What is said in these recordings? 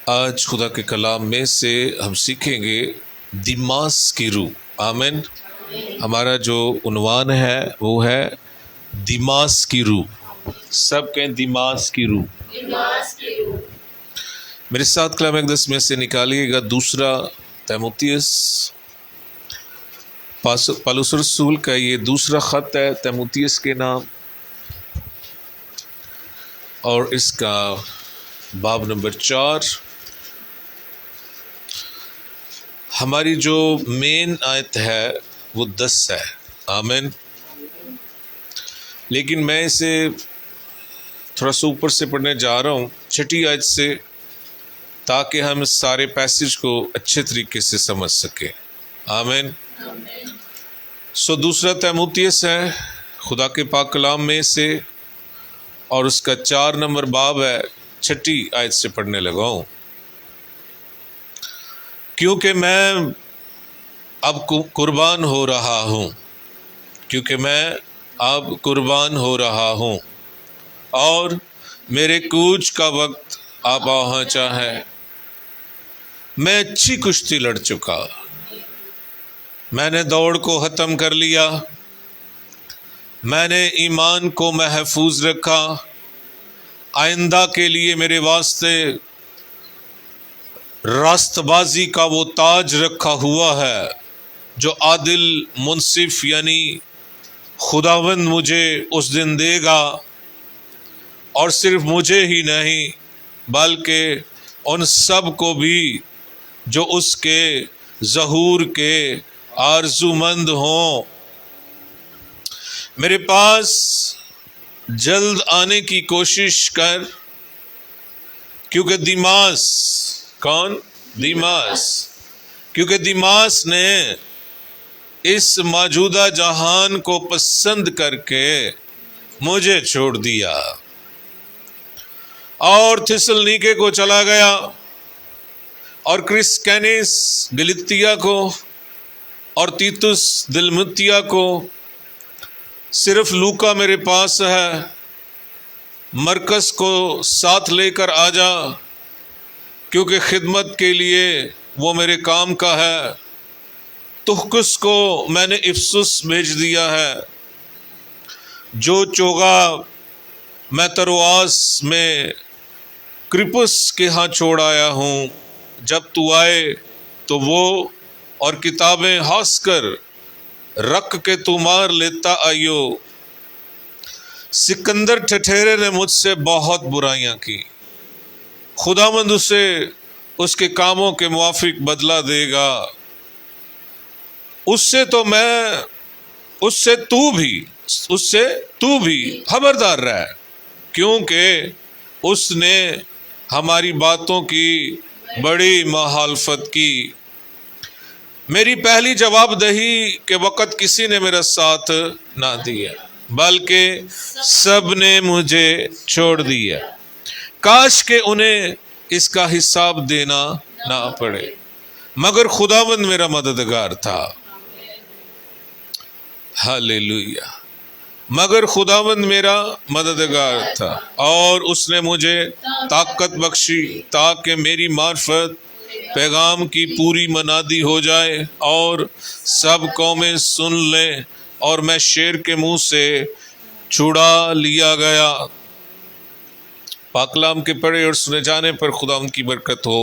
آج خدا کے کلام میں سے ہم سیکھیں گے دماس کی روح. آمین. ہمارا جو عنوان ہے وہ ہے دماس کی روح. سب کہیں دماس کی روح. میرے ساتھ کلام اقدس میں سے نکالیے گا دوسرا تیموتھیوس. پالوس رسول کا یہ دوسرا خط ہے تیموتھیوس کے نام، اور اس کا باب نمبر 4. ہماری جو مین آیت ہے وہ 10 ہے. آمین. لیکن میں اسے تھوڑا سا اوپر سے پڑھنے جا رہا ہوں 6 آیت سے، تاکہ ہم اس سارے پیسج کو اچھے طریقے سے سمجھ سکیں. آمین. دوسرا تیموتھیوس ہے خدا کے پاک کلام میں سے، اور اس کا 4 نمبر باب ہے. 6 آیت سے پڑھنے لگا ہوں. کیونکہ میں اب قربان ہو رہا ہوں، اور میرے کوچ کا وقت آ پہنچا ہے. میں اچھی کشتی لڑ چکا، میں نے دوڑ کو ختم کر لیا، میں نے ایمان کو محفوظ رکھا. آئندہ کے لیے میرے واسطے راست بازی کا وہ تاج رکھا ہوا ہے جو عادل منصف یعنی خداوند مجھے اس دن دے گا، اور صرف مجھے ہی نہیں بلکہ ان سب کو بھی جو اس کے ظہور کے آرزو مند ہوں. میرے پاس جلد آنے کی کوشش کر، کیونکہ دیماس نے اس موجودہ جہان کو پسند کر کے مجھے چھوڑ دیا اور تھسلنیکے کو چلا گیا، اور کرسکینس گلتیا کو اور تیتس دلمتیا کو. صرف لوکا میرے پاس ہے. مرکز کو ساتھ لے کر آ جا، کیونکہ خدمت کے لیے وہ میرے کام کا ہے. تخکس کو میں نے افسس بھیج دیا ہے. جو چوگا میں ترواس میں کرپس کے ہاں چھوڑ آیا ہوں، جب تو آئے تو وہ اور کتابیں ہاس کر رکھ کے تو مار لیتا آئیو. سکندر ٹھٹھیرے نے مجھ سے بہت برائیاں کی. خداوند اسے اس کے کاموں کے موافق بدلہ دے گا. اس سے تو بھی خبردار رہ، کیونکہ اس نے ہماری باتوں کی بڑی مخالفت کی. میری پہلی جواب دہی کے وقت کسی نے میرا ساتھ نہ دیا، بلکہ سب نے مجھے چھوڑ دیا. کاش کہ انہیں اس کا حساب دینا نہ پڑے، مگر خداوند میرا مددگار تھا. ہاللیلویہ. مگر خداوند میرا مددگار تھا، اور اس نے مجھے طاقت بخشی تاکہ میری معرفت پیغام کی پوری منادی ہو جائے اور سب قومیں سن لیں، اور میں شیر کے منہ سے چھڑا لیا گیا. پاکلام کے پڑھے اور سنے جانے پر خدا ان کی برکت ہو.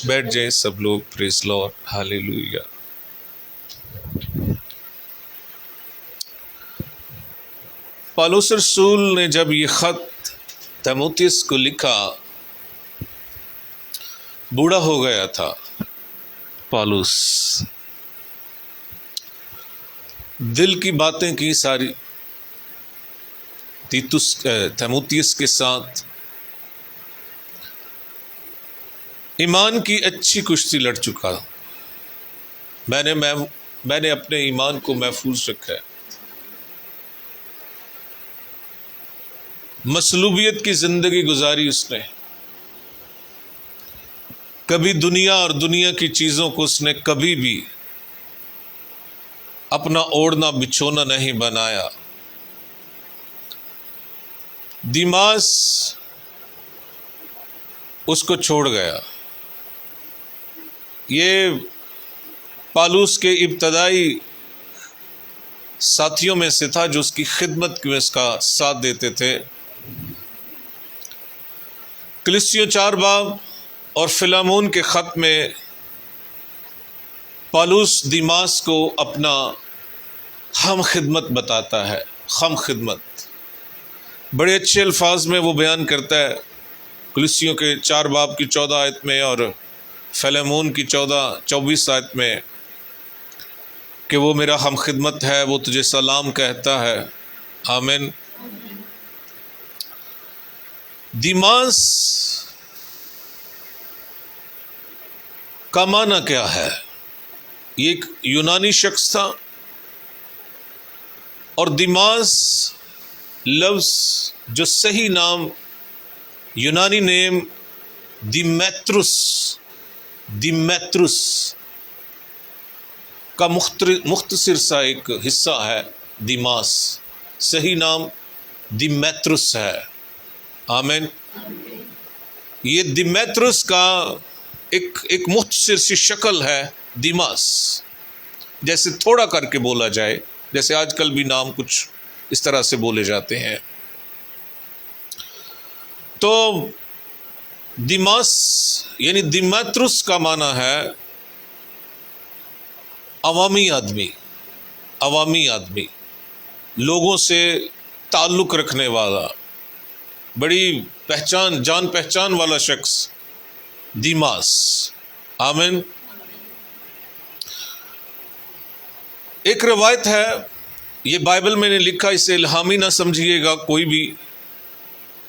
بیٹھ جائیں سب لوگ. پریز لارڈ. ہاللیلویہ. پالوس رسول نے جب یہ خط تیموتھیوس کو لکھا، بوڑھا ہو گیا تھا پالوس. دل کی باتیں کی ساری تیموتھیوس کے ساتھ. ایمان کی اچھی کشتی لڑ چکا. میں نے اپنے ایمان کو محفوظ رکھا ہے. مصلوبیت کی زندگی گزاری اس نے. کبھی دنیا اور دنیا کی چیزوں کو اس نے کبھی بھی اپنا اوڑھنا بچھونا نہیں بنایا. دیماس اس کو چھوڑ گیا. یہ پالوس کے ابتدائی ساتھیوں میں سے تھا جو اس کی خدمت میں اس کا ساتھ دیتے تھے. کلیسیوں 4 باب اور فیلیمون کے خط میں پالوس دیماس کو اپنا ہم خدمت بتاتا ہے. ہم خدمت بڑے اچھے الفاظ میں وہ بیان کرتا ہے کلیسیوں کے 4 باب کی 14 آیت میں اور فیلیمون کی 24 آیت میں کہ وہ میرا ہم خدمت ہے، وہ تجھے سلام کہتا ہے. آمین. دیماس کا معنی کیا ہے؟ یہ ایک یونانی شخص تھا، اور دیماس لفظ جو صحیح نام یونانی نیم دیمیتروس کا مختصر سا ایک حصہ ہے. دیماس صحیح نام دیمیتروس ہے. آمین. یہ دیمیتروس کا ایک مختصر سی شکل ہے دیماس، جیسے تھوڑا کر کے بولا جائے، جیسے آج کل بھی نام کچھ اس طرح سے بولے جاتے ہیں. تو دیماس یعنی دیمیتروس کا معنی ہے عوامی آدمی، لوگوں سے تعلق رکھنے والا، بڑی جان پہچان والا شخص دیماس. آمین. ایک روایت ہے، یہ بائبل میں نے لکھا، اسے الہامی نہ سمجھیے گا کوئی بھی.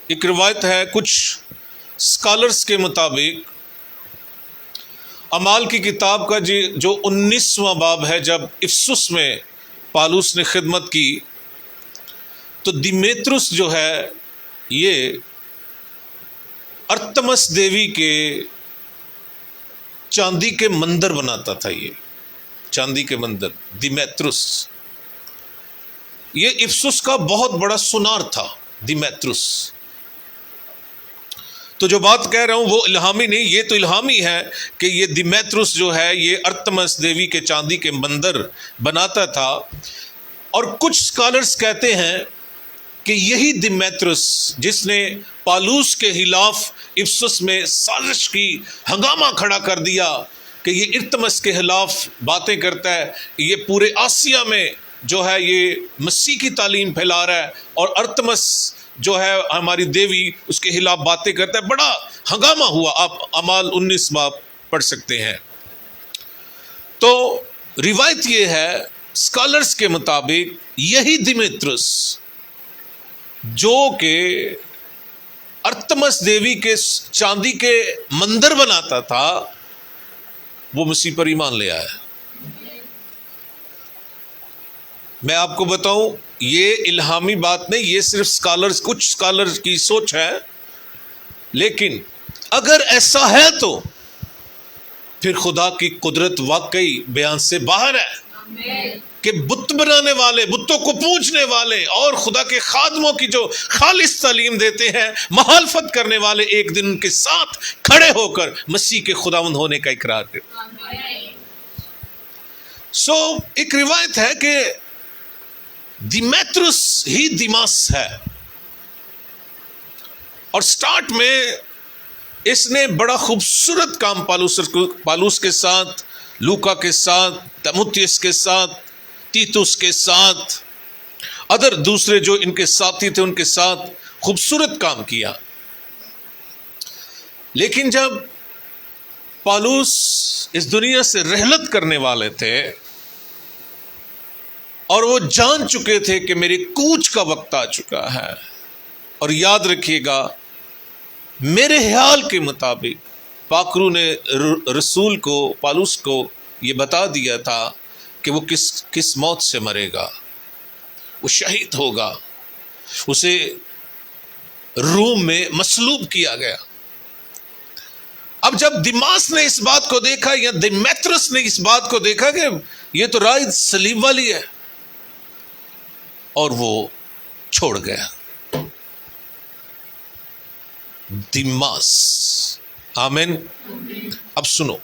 ایک روایت ہے کچھ اسکالرس کے مطابق، اعمال کی کتاب کا جو 19واں باب ہے، جب افسس میں پالوس نے خدمت کی تو دیمیتروس جو ہے یہ ارتمس دیوی کے چاندی کے مندر بناتا تھا. یہ چاندی کے مندر دیمیتروس، یہ افسس کا بہت بڑا سونار تھا دیمیتروس. تو جو بات کہہ رہا ہوں وہ الہامی نہیں، یہ تو الہامی ہے کہ یہ دیمیتروس جو ہے یہ ارتمس دیوی کے چاندی کے مندر بناتا تھا. اور کچھ اسکالرس کہتے ہیں کہ یہی دیمیتروس جس نے پالوس کے خلاف افسس میں سازش کی، ہنگامہ کھڑا کر دیا کہ یہ ارتمس کے خلاف باتیں کرتا ہے، یہ پورے آسیا میں جو ہے یہ مسیح کی تعلیم پھیلا رہا ہے، اور ارتمس جو ہے ہماری دیوی اس کے خلاف باتیں کرتا ہے. بڑا ہنگامہ ہوا. آپ اعمال 19 باب پڑھ سکتے ہیں. تو روایت یہ ہے اسکالرس کے مطابق یہی دیمیتروس جو کہ ارتمس دیوی کے چاندی کے مندر بناتا تھا، وہ مسیح پر ایمان لے آیا. میں آپ کو بتاؤں یہ الہامی بات نہیں، یہ صرف کچھ اسکالرز کی سوچ ہے، لیکن اگر ایسا ہے تو پھر خدا کی قدرت واقعی بیان سے باہر ہے کہ بت بنانے والے، بتوں کو پوجنے والے اور خدا کے خادموں کی جو خالص تعلیم دیتے ہیں، مخالفت کرنے والے ایک دن ان کے ساتھ کھڑے ہو کر مسیح کے خداوند ہونے کا اقرار کرتے. ایک روایت ہے کہ دیمیتروس ہی دیماس ہے، اور سٹارٹ میں اس نے بڑا خوبصورت کام پالوس کے ساتھ، لوکا کے ساتھ، تیموتھیوس کے ساتھ، تیتوس کے ساتھ، ادر دوسرے جو ان کے ساتھی تھے ان کے ساتھ خوبصورت کام کیا. لیکن جب پالوس اس دنیا سے رحلت کرنے والے تھے اور وہ جان چکے تھے کہ میرے کوچ کا وقت آ چکا ہے، اور یاد رکھیے گا میرے خیال کے مطابق پاکرو نے رسول کو، پالوس کو یہ بتا دیا تھا کہ وہ کس موت سے مرے گا. وہ شہید ہوگا، اسے روم میں مصلوب کیا گیا. اب جب دیماس نے اس بات کو دیکھا، یا دیمیتروس نے اس بات کو دیکھا کہ یہ تو راہ صلیب والی ہے، اور وہ چھوڑ گیا. دیماس. آمین. اب سنو،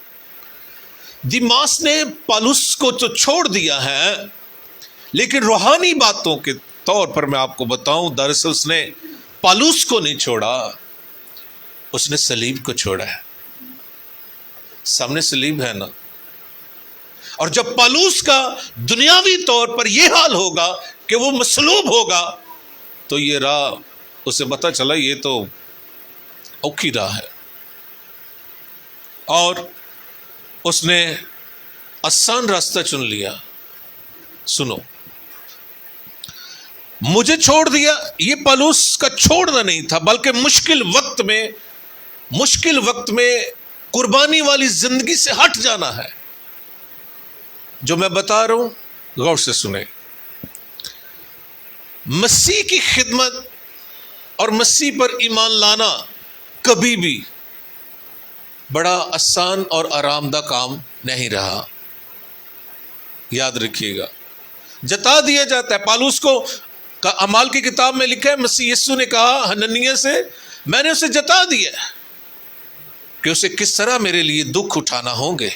دیماس نے پالوس کو تو چھوڑ دیا ہے، لیکن روحانی باتوں کے طور پر میں آپ کو بتاؤں، دراصل اس نے پالوس کو نہیں چھوڑا، اس نے صلیب کو چھوڑا ہے. سامنے صلیب ہے نا. اور جب پالوس کا دنیاوی طور پر یہ حال ہوگا کہ وہ مصلوب ہوگا، تو یہ راہ اسے پتہ چلا یہ تو اوکھی راہ ہے، اور اس نے آسان راستہ چن لیا. سنو، مجھے چھوڑ دیا، یہ پالوس کا چھوڑنا نہیں تھا، بلکہ مشکل وقت میں قربانی والی زندگی سے ہٹ جانا ہے. جو میں بتا رہا ہوں غور سے سنیں. مسیح کی خدمت اور مسیح پر ایمان لانا کبھی بھی بڑا آسان اور آرام دہ کام نہیں رہا. یاد رکھیے گا، جتا دیا جاتا ہے. پالوس کو اعمال کی کتاب میں لکھا ہے، مسیح یسوع نے کہا حننیہ سے، میں نے اسے جتا دیا کہ اسے کس طرح میرے لیے دکھ اٹھانا ہوں گے.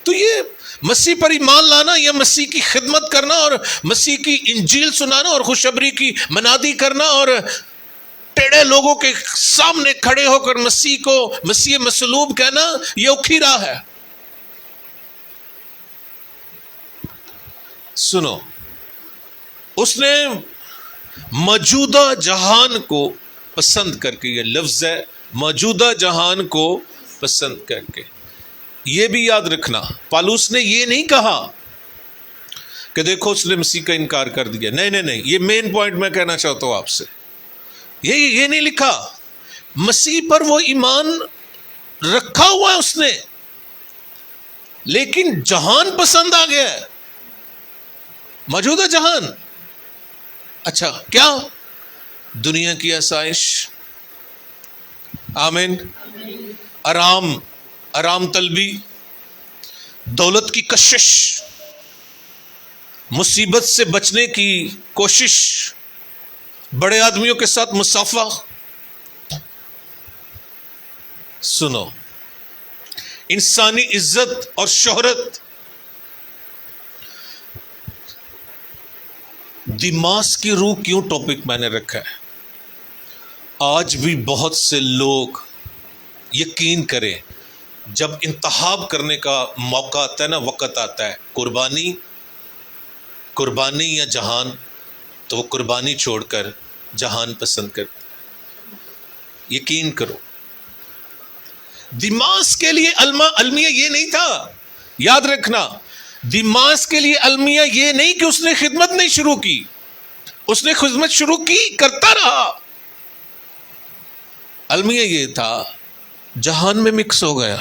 تو یہ مسیح پر ایمان لانا یا مسیح کی خدمت کرنا اور مسیح کی انجیل سنانا اور خوشخبری کی منادی کرنا اور ٹیڑے لوگوں کے سامنے کھڑے ہو کر مسیح مصلوب کہنا، یہ اوکھی راہ ہے. سنو، اس نے موجودہ جہان کو پسند کر کے، یہ لفظ ہے موجودہ جہان کو پسند کر کے. یہ بھی یاد رکھنا، پالوس نے یہ نہیں کہا کہ دیکھو اس نے مسیح کا انکار کر دیا. نہیں، یہ مین پوائنٹ میں کہنا چاہتا ہوں آپ سے. یہ نہیں لکھا. مسیح پر وہ ایمان رکھا ہوا ہے اس نے، لیکن جہان پسند آ گیا ہے، موجودہ جہان. اچھا، کیا؟ دنیا کی آسائش، آمین، آرام طلبی، دولت کی کشش، مصیبت سے بچنے کی کوشش، بڑے آدمیوں کے ساتھ مصافحہ. سنو، انسانی عزت اور شہرت. دیماس کی روح کیوں ٹاپک میں نے رکھا ہے؟ آج بھی بہت سے لوگ یقین کریں، جب انتخاب کرنے کا موقع آتا ہے نا، وقت آتا ہے، قربانی یا جہان، تو وہ قربانی چھوڑ کر جہان پسند کرتے. یقین کرو، دیماس کے لیے المیہ یہ نہیں تھا. یاد رکھنا، دیماس کے لیے المیہ یہ نہیں کہ اس نے خدمت نہیں شروع کی، اس نے خدمت شروع کی، کرتا رہا. المیہ یہ تھا جہان میں مکس ہو گیا.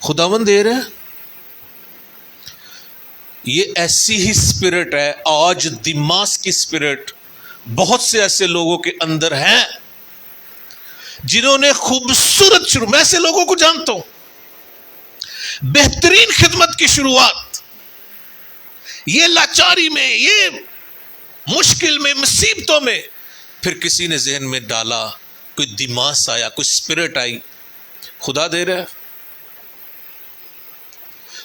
خداوند دے رہا ہے. یہ ایسی ہی اسپرٹ ہے آج، دیماس کی اسپرٹ بہت سے ایسے لوگوں کے اندر ہیں جنہوں نے خوبصورت میں ایسے لوگوں کو جانتا ہوں، بہترین خدمت کی شروعات یہ لاچاری میں، یہ مشکل میں، مصیبتوں میں، پھر کسی نے ذہن میں ڈالا، کوئی دیماس آیا، کوئی اسپرٹ آئی. خدا دے رہا ہے،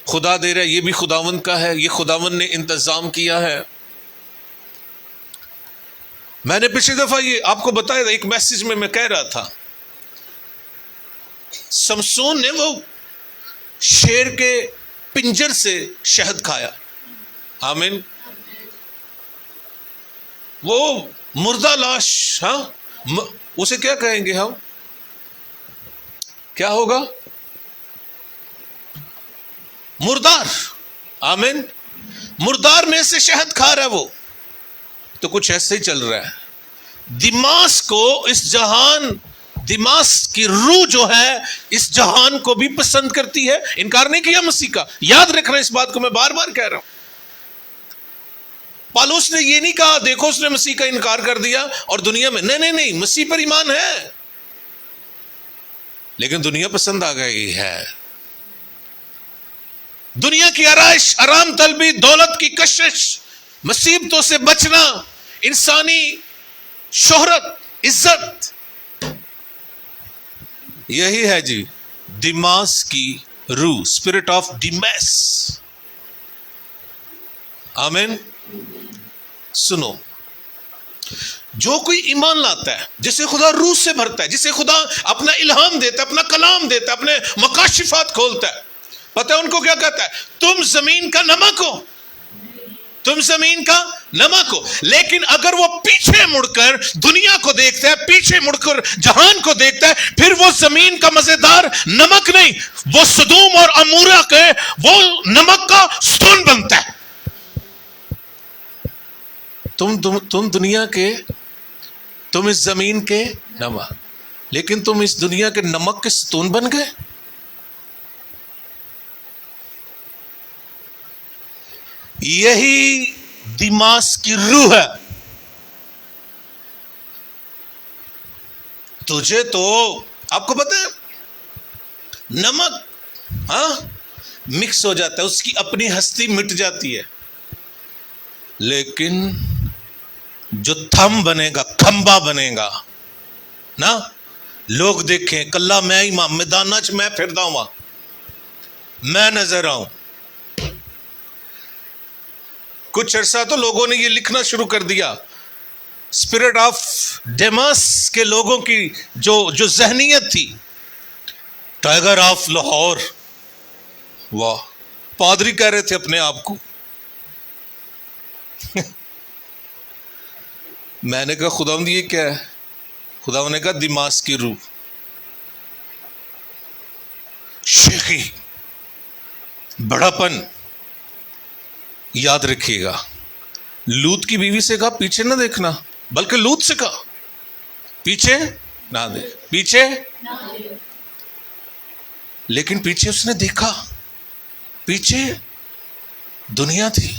خدا دے رہا ہے. یہ بھی خداوند کا ہے، یہ خداوند نے انتظام کیا ہے. میں نے پچھلی دفعہ یہ آپ کو بتایا تھا، ایک میسج میں کہہ رہا تھا، سمسون نے وہ شیر کے پنجر سے شہد کھایا. آمین. وہ مردہ لاش، ہاں، اسے کیا کہیں گے ہم؟ کیا ہوگا؟ مردار. آمین. مردار میں سے شہد کھا رہا ہے وہ. تو کچھ ایسے ہی چل رہا ہے. دیماس کو دیماس کی روح جو ہے اس جہان کو بھی پسند کرتی ہے. انکار نہیں کیا مسیح کا. یاد رکھنا اس بات کو، میں بار بار کہہ رہا ہوں. پالوس نے یہ نہیں کہا دیکھو اس نے مسیح کا انکار کر دیا اور دنیا میں، نہیں، مسیح پر ایمان ہے، لیکن دنیا پسند آ گئی ہے. دنیا کی آرائش، آرام طلبی، دولت کی کشش، مصیبتوں سے بچنا، انسانی شہرت، عزت، یہی ہے جی دیماس کی روح، اسپرٹ آف ڈیماس. آمین. سنو، جو کوئی ایمان لاتا ہے، جسے خدا روح سے بھرتا ہے، جسے خدا اپنا الہام دیتا ہے، اپنا کلام دیتا ہے، اپنے مکاشفات کھولتا ہے، پتہ ہے ان کو کیا کہتا ہے؟ تم زمین کا نمک ہو، تم زمین کا نمک ہو. لیکن اگر وہ پیچھے مڑ کر دنیا کو دیکھتا ہے، پیچھے مڑ کر جہان کو دیکھتا ہے، پھر وہ زمین کا مزیدار نمک نہیں، وہ سدوم اور عمورہ کے وہ نمک کا ستون بنتا ہے. تم دنیا کے، تم اس زمین کے نمک، لیکن تم اس دنیا کے نمک کے ستون بن گئے. یہی دیماس کی روح ہے. تجھے تو آپ کو پتہ ہے نمک مکس ہو جاتا ہے، اس کی اپنی ہستی مٹ جاتی ہے، لیکن جو تھم بنے گا، کھمبا بنے گا نا، لوگ دیکھیں کلا میں امام میدانہ چ میں پھر داؤں، میں نظر آؤں. کچھ عرصہ تو لوگوں نے یہ لکھنا شروع کر دیا، اسپرٹ آف ڈیماس کے لوگوں کی جو ذہنیت تھی، ٹائیگر آف لاہور. واہ، پادری کہہ رہے تھے اپنے آپ کو. میں نے کہا خداوند یہ کیا ہے؟ خداوند نے کہا دیماس کی روح. شیخی، بڑا پن. یاد رکھیے گا، لوط کی بیوی سے کہا پیچھے نہ دیکھنا، بلکہ لوط سے کہا پیچھے نہ دیکھ، پیچھے. لیکن پیچھے اس نے دیکھا، پیچھے دنیا تھی،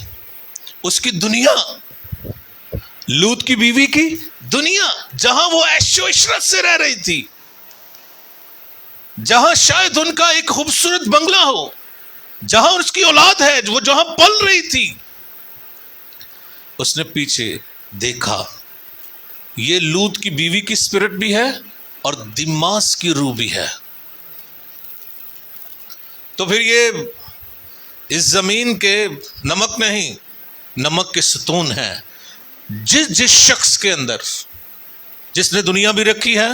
اس کی دنیا، لوط کی بیوی کی دنیا، جہاں وہ عیش و عشرت سے رہ رہی تھی، جہاں شاید ان کا ایک خوبصورت بنگلہ ہو، جہاں اس کی اولاد ہے، وہ جہاں پل رہی تھی. اس نے پیچھے دیکھا. یہ لوط کی بیوی کی اسپرٹ بھی ہے اور دیماس کی روح بھی ہے. تو پھر یہ اس زمین کے نمک نہیں، نمک کے ستون ہیں. جس شخص کے اندر، جس نے دنیا بھی رکھی ہے،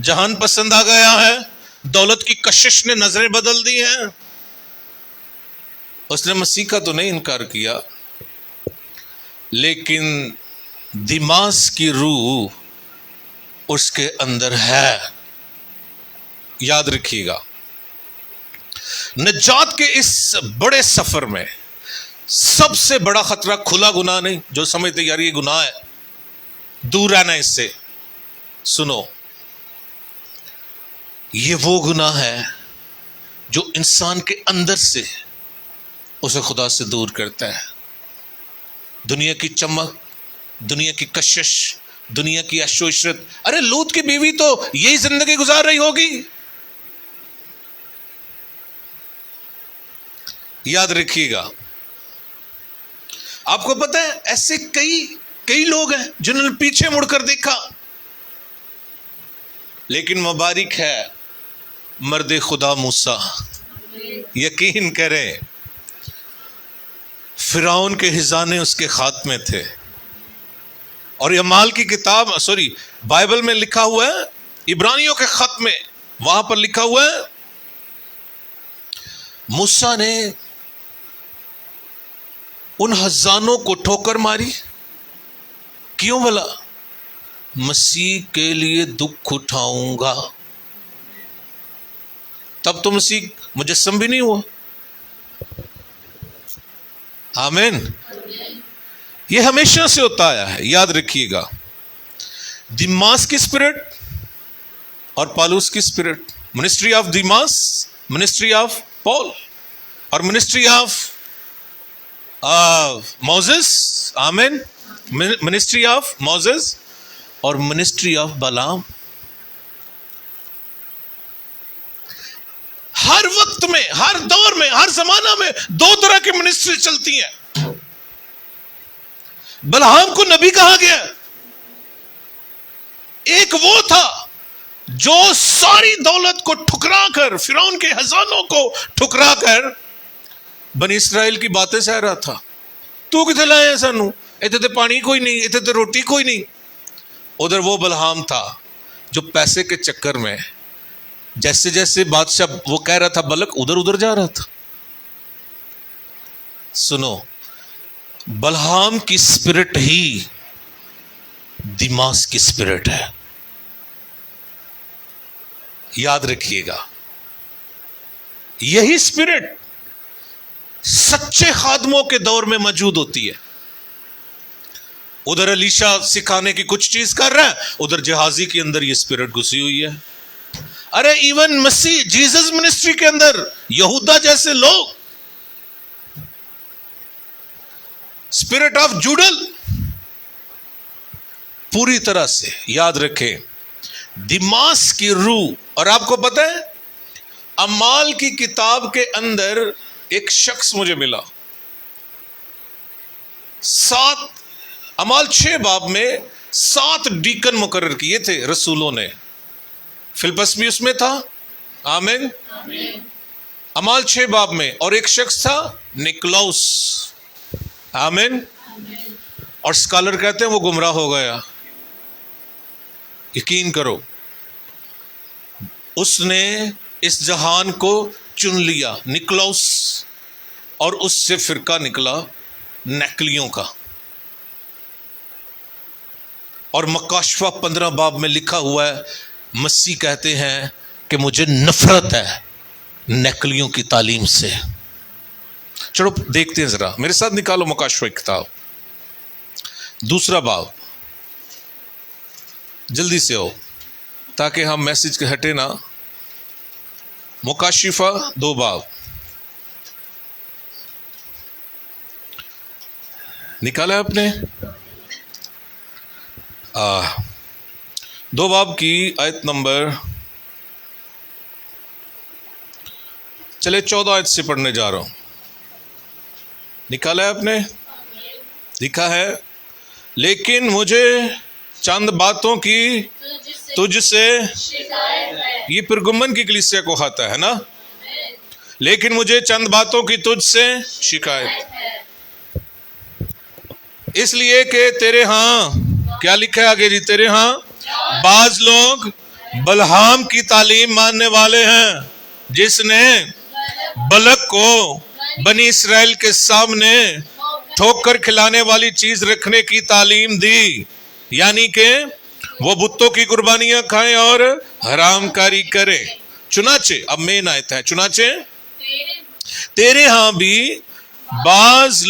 جہان پسند آ گیا ہے، دولت کی کشش نے نظریں بدل دی ہیں، اس نے مسیح کا تو نہیں انکار کیا، لیکن دیماس کی روح اس کے اندر ہے. یاد رکھیے گا، نجات کے اس بڑے سفر میں سب سے بڑا خطرہ کھلا گناہ نہیں، جو سمجھتے یار یہ گناہ ہے، دور رہنا اس سے. سنو، یہ وہ گناہ ہے جو انسان کے اندر سے اسے خدا سے دور کرتا ہے. دنیا کی چمک، دنیا کی کشش، دنیا کی عیش و عشرت. ارے لوط کی بیوی تو یہی زندگی گزار رہی ہوگی. یاد رکھیے گا، آپ کو پتہ ہے ایسے کئی لوگ ہیں جنہوں نے پیچھے مڑ کر دیکھا، لیکن مبارک ہے مرد خدا موسیٰ. یقین کریں، فرعون کے خزانے اس کے خاتمے تھے. اور اعمال کی کتاب، بائبل میں لکھا ہوا ہے، عبرانیوں کے خط میں وہاں پر لکھا ہوا ہے، موسیٰ نے ان خزانوں کو ٹھوکر ماری. کیوں بھلا؟ مسیح کے لیے دکھ اٹھاؤں گا. تب تو مسیح مجسم بھی نہیں ہوا. آمین. یہ ہمیشہ سے ہوتا آیا ہے. یاد رکھیے گا، دیماس کی اسپرٹ اور پالوس کی spirit, ministry of Demas, ministry of Paul, اور منسٹری آف موزس. آمین. منسٹری آف موزس اور منسٹری آف بلام. ہر وقت میں، ہر دور میں، ہر زمانہ میں دو طرح کی منسٹری چلتی ہیں. بلعام کو نبی کہا گیا، ایک وہ تھا جو ساری دولت کو ٹھکرا کر، فرعون کے خزانوں کو ٹھکرا کر بنی اسرائیل کی باتیں سہ رہا تھا. تو کتنے لائے سانو؟ اتنے تو پانی کوئی نہیں، اتنے تو روٹی کوئی نہیں. ادھر وہ بلہام تھا جو پیسے کے چکر میں جیسے جیسے بادشاہ وہ کہہ رہا تھا بلک ادھر ادھر جا رہا تھا. سنو، بلہام کی اسپرٹ ہی دماس کی اسپرٹ ہے، یاد رکھیے گا. یہی اسپرٹ سچے خادموں کے دور میں موجود ہوتی ہے. ادھر الیشا سکھانے کی کچھ چیز کر رہا ہے، ادھر جہازی کے اندر یہ اسپرٹ گھسی ہوئی ہے. ارے ایون مسیح جیزس منسٹری کے اندر یہودا جیسے لوگ، اسپرٹ آف جوڈل پوری طرح سے یاد رکھیں دماس کی روح. اور آپ کو پتہ ہے اعمال کی کتاب کے اندر ایک شخص مجھے ملا، 7 اعمال 6 باب میں 7 ڈیکن مقرر کیے تھے رسولوں نے. فلپس بھی اس میں تھا، آمین. اعمال 6 باب میں، اور ایک شخص تھا نکلاؤس، آمین. اور اسکالر کہتے ہیں وہ گمراہ ہو گیا. یقین کرو اس نے اس جہان کو چن لیا، نکلاؤس، اور اس سے فرقہ نکلا نیکلیوں کا. اور مکاشفہ 15 باب میں لکھا ہوا ہے مسیح کہتے ہیں کہ مجھے نفرت ہے نیکلیوں کی تعلیم سے. چلو دیکھتے ہیں ذرا، میرے ساتھ نکالو مکاشفہ کتاب 2 باب، جلدی سے ہو تاکہ ہم میسج کے ہٹے نہ. مکاشفہ 2 باب نکالا آپ نے؟ 2 باب کی آیت نمبر، چلے 14 آیت سے پڑھنے جا رہا ہوں. نکالا ہے آپ نے؟ لکھا ہے لیکن مجھے چند باتوں کی تجھ سے، یہ پرگمن کی کلیسیا کو کھاتا ہے نا، لیکن مجھے چند باتوں کی تجھ سے شکایت، اس لیے کہ تیرے ہاں کیا لکھا ہے آگے جی، تیرے ہاں بعض لوگ بلہام کی تعلیم ماننے والے ہیں، جس نے بلک کو بنی اسرائیل کے سامنے ٹھوکر کھلانے والی چیز رکھنے کی تعلیم دی، یعنی کہ وہ بتوں کی قربانیاں کھائیں اور حرام کاری کریں. چنانچہ اب مین آیت ہے، چنانچہ تیرے ہاں بھی بعض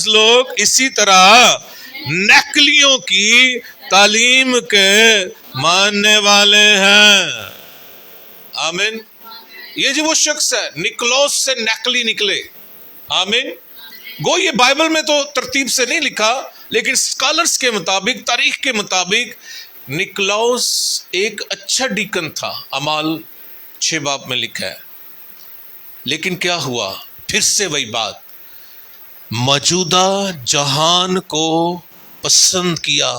لوگ اسی طرح نیکلیوں کی تعلیم کے ماننے والے ہیں. آمین. یہ جو وہ شخص ہے نکلوس سے نیکلی نکلے، آمین. گو یہ بائبل میں تو ترتیب سے نہیں لکھا، لیکن اسکالرز کے مطابق، تاریخ کے مطابق نکلاؤس ایک اچھا ڈیکن تھا، اعمال 6 باب میں لکھا ہے. لیکن کیا ہوا؟ پھر سے وہی بات، موجودہ جہان کو پسند کیا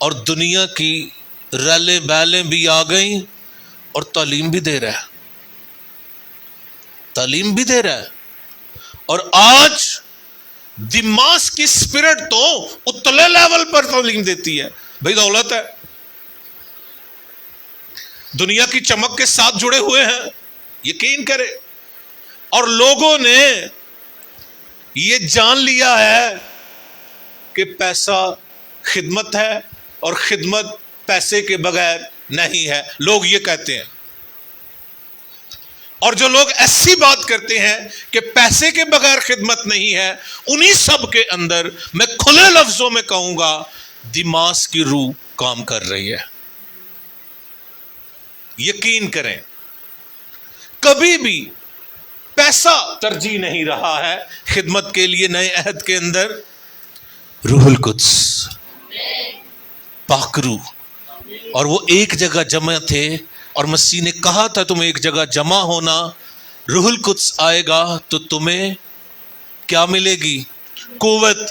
اور دنیا کی ریلیں بیلیں بھی آ گئیں اور تعلیم بھی دے رہا ہے. اور آج دماس کی اسپرٹ تو اتلے لیول پر تعلیم دیتی ہے. بھئی دولت ہے، دنیا کی چمک کے ساتھ جڑے ہوئے ہیں، یقین کرے. اور لوگوں نے یہ جان لیا ہے کہ پیسہ خدمت ہے اور خدمت پیسے کے بغیر نہیں ہے. لوگ یہ کہتے ہیں، اور جو لوگ ایسی بات کرتے ہیں کہ پیسے کے بغیر خدمت نہیں ہے، انہی سب کے اندر میں کھلے لفظوں میں کہوں گا دماس کی روح کام کر رہی ہے. یقین کریں کبھی بھی پیسہ ترجیح نہیں رہا ہے خدمت کے لیے. نئے عہد کے اندر روح القدس، پاک روح، اور وہ ایک جگہ جمع تھے، اور مسیح نے کہا تھا تم ایک جگہ جمع ہونا، روح القدس آئے گا تو تمہیں کیا ملے گی؟ قوت.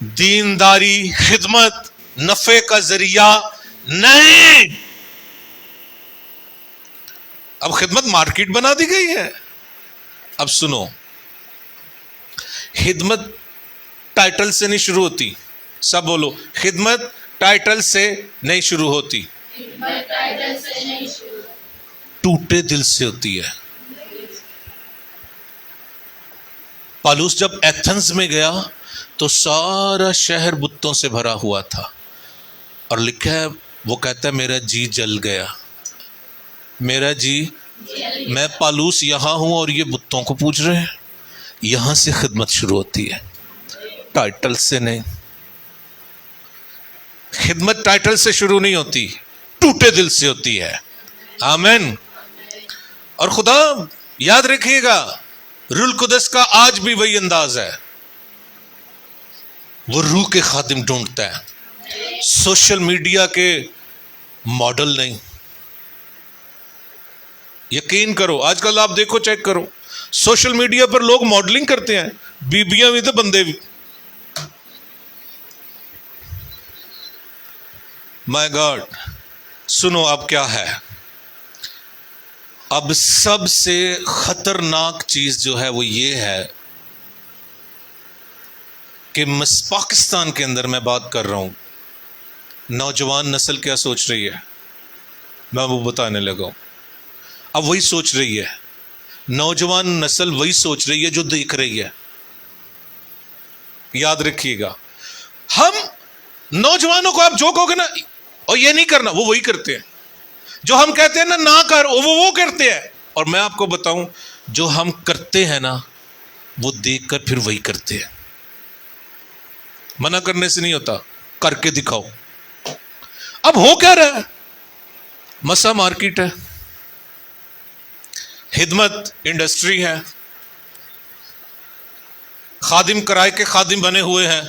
دینداری خدمت نفع کا ذریعہ نہیں. اب خدمت مارکیٹ بنا دی گئی ہے. اب سنو, خدمت ٹائٹل سے نہیں شروع ہوتی. سب بولو, خدمت ٹائٹل سے نہیں شروع ہوتی, ٹوٹے دل سے ہوتی ہے. پالوس جب ایتھنز میں گیا تو سارا شہر بتوں سے بھرا ہوا تھا, اور لکھا ہے وہ کہتا ہے میرا جی جل گیا, میرا جی, میں پالوس یہاں ہوں اور یہ بتوں کو پوچھ رہے ہیں. یہاں سے خدمت شروع ہوتی ہے, ٹائٹل سے نہیں. خدمت ٹائٹل سے شروع نہیں ہوتی, ٹوٹے دل سے ہوتی ہے. آمین. اور خدا یاد رکھیے گا, روح القدس کا آج بھی وہی انداز ہے, وہ روح کے خادم ڈھونڈتا ہے, سوشل میڈیا کے ماڈل نہیں. یقین کرو, آج کل آپ دیکھو, چیک کرو, سوشل میڈیا پر لوگ ماڈلنگ کرتے ہیں, بیبیاں بھی تو بندے بھی. مائی گاڈ. سنو اب کیا ہے, اب سب سے خطرناک چیز جو ہے وہ یہ ہے کہ پاکستان کے اندر میں بات کر رہا ہوں, نوجوان نسل کیا سوچ رہی ہے, میں وہ بتانے لگا ہوں. اب وہی سوچ رہی ہے, نوجوان نسل وہی سوچ رہی ہے جو دیکھ رہی ہے. یاد رکھیے گا, ہم نوجوانوں کو آپ جو کہو گے نا, اور یہ نہیں کرنا, وہ وہی کرتے ہیں. جو ہم کہتے ہیں نا نہ کر, وہ کرتے ہیں. اور میں آپ کو بتاؤں, جو ہم کرتے ہیں نا وہ دیکھ کر پھر وہی کرتے ہیں. منع کرنے سے نہیں ہوتا, کر کے دکھاؤ. اب ہو کیا رہا ہے, مسا مارکیٹ ہے, خدمت انڈسٹری ہے, خادم کرائے کے خادم بنے ہوئے ہیں,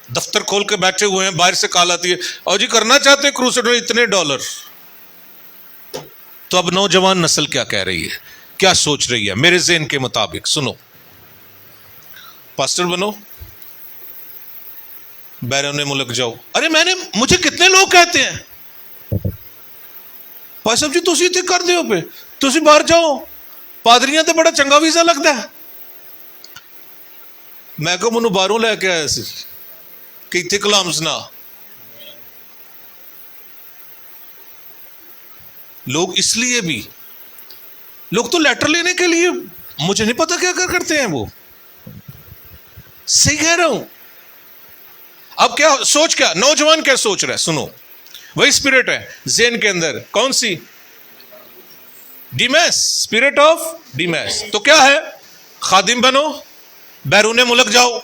دفتر کھول کے بیٹھے ہوئے ہیں, باہر سے کال آتی ہے, اور جی کرنا چاہتے ہیں کروسیڈ میں اتنے $. تو اب نوجوان نسل کیا کہہ رہی ہے, کیا سوچ رہی ہے میرے ذہن کے مطابق؟ سنو, پاسٹر بنو, بیرون ملک جاؤ. ارے مجھے کتنے لوگ کہتے ہیں, بھائی صاحب جی تسی اتنے کر دیو پہ, تسی باہر جاؤ, پادریاں تے بڑا چنگا ویزا لگتا ہے. میں کہوں منو باہروں لے کے آیا سی کہ اتنے کلام سنا. لوگ اس لیے بھی, لوگ تو لیٹر لینے کے لیے, مجھے نہیں پتا کیا کرتے ہیں وہ. صحیح کہہ رہا ہوں. اب کیا سوچ, کیا نوجوان کیا سوچ رہا ہے؟ سنو, وہی اسپرٹ ہے ذہن کے اندر. کون سی؟ ڈیمیس, اسپرٹ آف ڈیمیس. تو کیا ہے, خادم بنو, بیرون ملک جاؤ.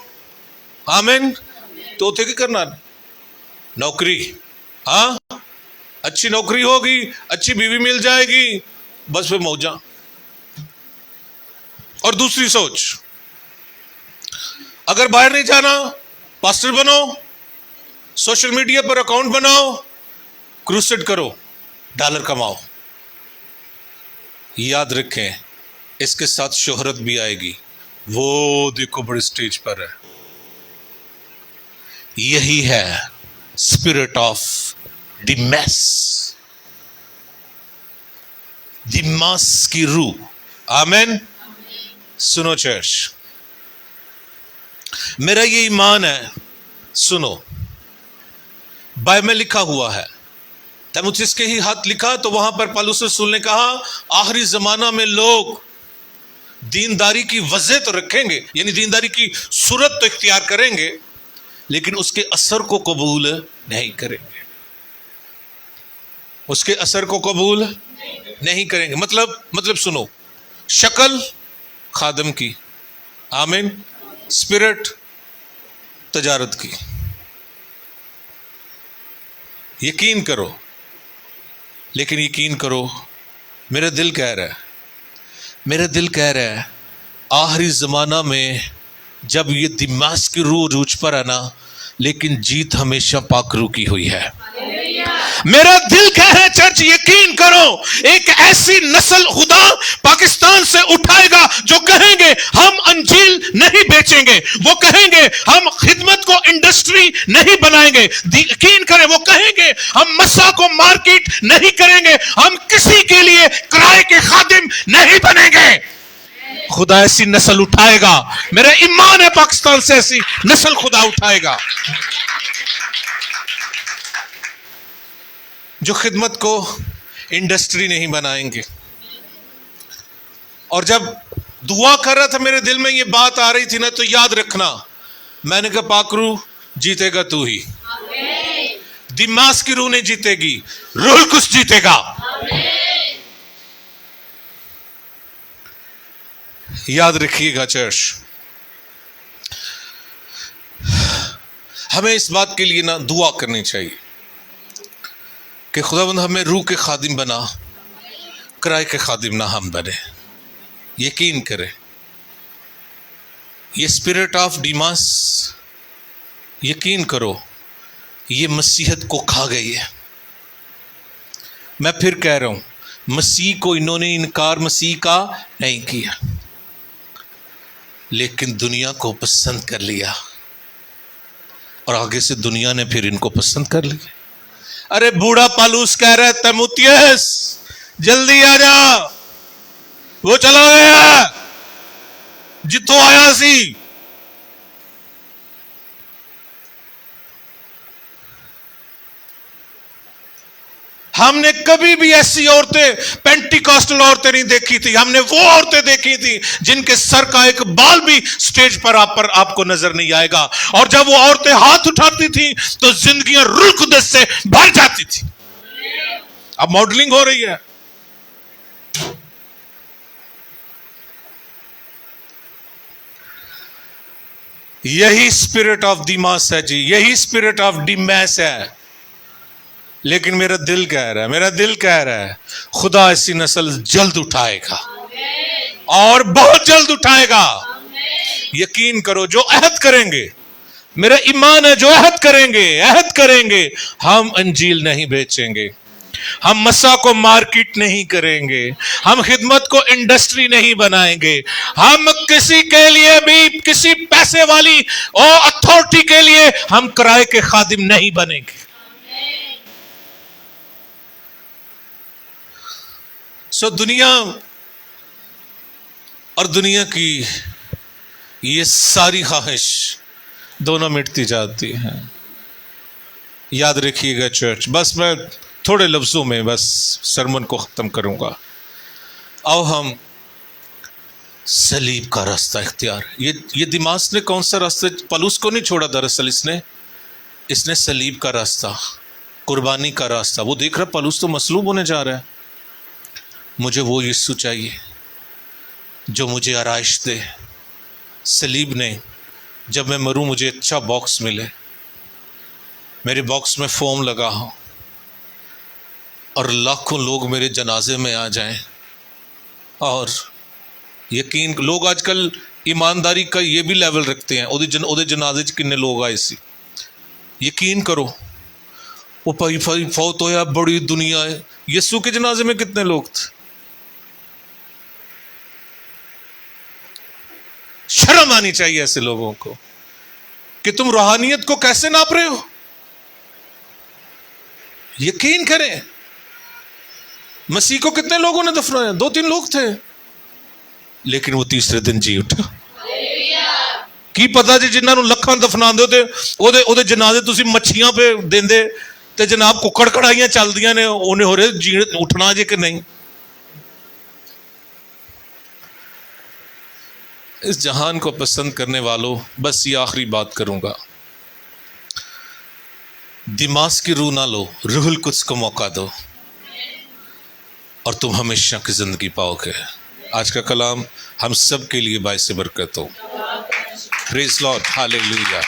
آمین. تو کیا کرنا, نوکری, ہاں اچھی نوکری ہوگی, اچھی بیوی مل جائے گی, بس پھر موجاں. اور دوسری سوچ, اگر باہر نہیں جانا, پاسٹر بنو, سوشل میڈیا پر اکاؤنٹ بناؤ, کروسیڈ کرو, $. کماؤ. یاد رکھیں اس کے ساتھ شہرت بھی آئے گی. وہ دیکھو بڑے سٹیج پر ہے. یہی ہے اسپرٹ آف ڈیمیس, ڈیماس کی روح. آمین. سنو چرچ, میرا یہ ایمان ہے, سنو, بائبل میں لکھا ہوا ہے, تیموتھیوس کے ہی ہاتھ لکھا, تو وہاں پر پالوس رسول نے کہا آخری زمانہ میں لوگ دینداری کی وجہ تو رکھیں گے, یعنی دینداری کی صورت تو اختیار کریں گے, لیکن اس کے اثر کو قبول نہیں کریں گے. اس کے اثر کو قبول نہیں کریں گے. مطلب سنو, شکل خادم کی, آمین, اسپرٹ تجارت کی. یقین کرو, لیکن یقین کرو, میرا دل کہہ رہا ہے آخری زمانہ میں جب یہ دماغ کی روح عروج پر ہے نا, لیکن جیت ہمیشہ پاک روح کی ہوئی ہے. میرا دل کہہ رہا ہے چرچ یقین کرو ایک ایسی نسل خدا پاکستان سے اٹھائے گا جو کہیں گے ہم انجیل نہیں بیچیں گے، وہ کہیں گے ہم خدمت کو انڈسٹری نہیں بنائیں گے، یقین کریں وہ کہیں گے ہم مسا کو مارکیٹ نہیں کریں گے، ہم کسی کے لیے کرائے کے خادم نہیں بنیں گے۔ خدا ایسی نسل اٹھائے گا، میرا ایمان ہے پاکستان سے ایسی نسل خدا اٹھائے گا جو خدمت کو انڈسٹری نہیں بنائیں گے۔ اور جب دعا کر رہا تھا میرے دل میں یہ بات آ رہی تھی نا، تو یاد رکھنا میں نے کہا پاک روح جیتے گا تو ہی، دماغ کی روح نہیں جیتے گی، روح القدس جیتے گا۔ یاد رکھیے گا چرچ، ہمیں اس بات کے لیے نا دعا کرنی چاہیے کہ خداوند ہمیں روح کے خادم بنا، کرائے کے خادم نہ ہم بنے۔ یقین کریں یہ اسپرٹ آف ڈیماس، یقین کرو یہ مسیحت کو کھا گئی ہے۔ میں پھر کہہ رہا ہوں مسیح کو انہوں نے انکار مسیح کا نہیں کیا، لیکن دنیا کو پسند کر لیا، اور آگے سے دنیا نے پھر ان کو پسند کر لیا۔ ارے بوڑھا پالوس کہہ رہا ہے تیموتھیوس جلدی آ جا، وہ چلا گیا جتوں آیا سی۔ ہم نے کبھی بھی ایسی عورتیں پینٹیکاسٹل عورتیں نہیں دیکھی تھی، ہم نے وہ عورتیں دیکھی تھی جن کے سر کا ایک بال بھی سٹیج پر آپ کو نظر نہیں آئے گا، اور جب وہ عورتیں ہاتھ اٹھاتی تھی تو زندگیاں روح القدس سے بھر جاتی تھی۔ اب ماڈلنگ ہو رہی ہے۔ یہی اسپرٹ آف ڈیماس ہے جی، یہی اسپرٹ آف ڈیماس ہے، لیکن میرا دل کہہ رہا ہے خدا ایسی نسل جلد اٹھائے گا، اور بہت جلد اٹھائے گا۔ یقین کرو جو عہد کریں گے، میرا ایمان ہے جو عہد کریں گے ہم انجیل نہیں بیچیں گے، ہم مسا کو مارکیٹ نہیں کریں گے، ہم خدمت کو انڈسٹری نہیں بنائیں گے، ہم کسی کے لیے بھی کسی پیسے والی اور اتھارٹی کے لیے ہم کرائے کے خادم نہیں بنیں گے۔ سو دنیا اور دنیا کی یہ ساری خواہش دونوں مٹتی جاتی ہیں۔ یاد رکھیے گا چرچ، بس میں تھوڑے لفظوں میں بس سرمن کو ختم کروں گا۔ آؤ ہم صلیب کا راستہ اختیار، یہ دماس نے کون سا راستہ پالوس کو نہیں چھوڑا، دراصل اس نے صلیب کا راستہ، قربانی کا راستہ، وہ دیکھ رہا پالوس تو مصلوب ہونے جا رہا ہے، مجھے وہ یسوع چاہیے جو مجھے آرائش دے۔ صلیب نے جب میں مروں مجھے اچھا باکس ملے، میرے باکس میں فوم لگا ہو، اور لاکھوں لوگ میرے جنازے میں آ جائیں۔ اور یقین لوگ آج کل ایمانداری کا یہ بھی لیول رکھتے ہیں، اودے جنازے کتنے لوگ آئے سی، یقین کرو وہ پائی فوت ہویا بڑی دنیا ہے، یسوع کے جنازے میں کتنے لوگ تھے۔ شرم آنی چاہیے ایسے لوگوں کو کہ تم روحانیت کو کیسے ناپ رہے ہو۔ یقین کریں مسیح کو کتنے لوگوں نے دفنایا، 2-3 لوگ تھے، لیکن وہ تیسرے دن جی اٹھا۔ کی پتا جی جنہوں لکھاں دفنا دے جنازے تسی مچھیاں پہ دیندے تے جناب ککڑ کڑائیاں چل دیاں نے، انہیں ہو رہے جی اٹھنا جی کہ نہیں۔ اس جہان کو پسند کرنے والوں بس یہ آخری بات کروں گا، دماغ کی روح نہ لو، روح القدس کو موقع دو اور تم ہمیشہ کی زندگی پاؤ گے۔ آج کا کلام ہم سب کے لیے باعث برکت ہو۔ پریز لارڈ، ہاللیلویا۔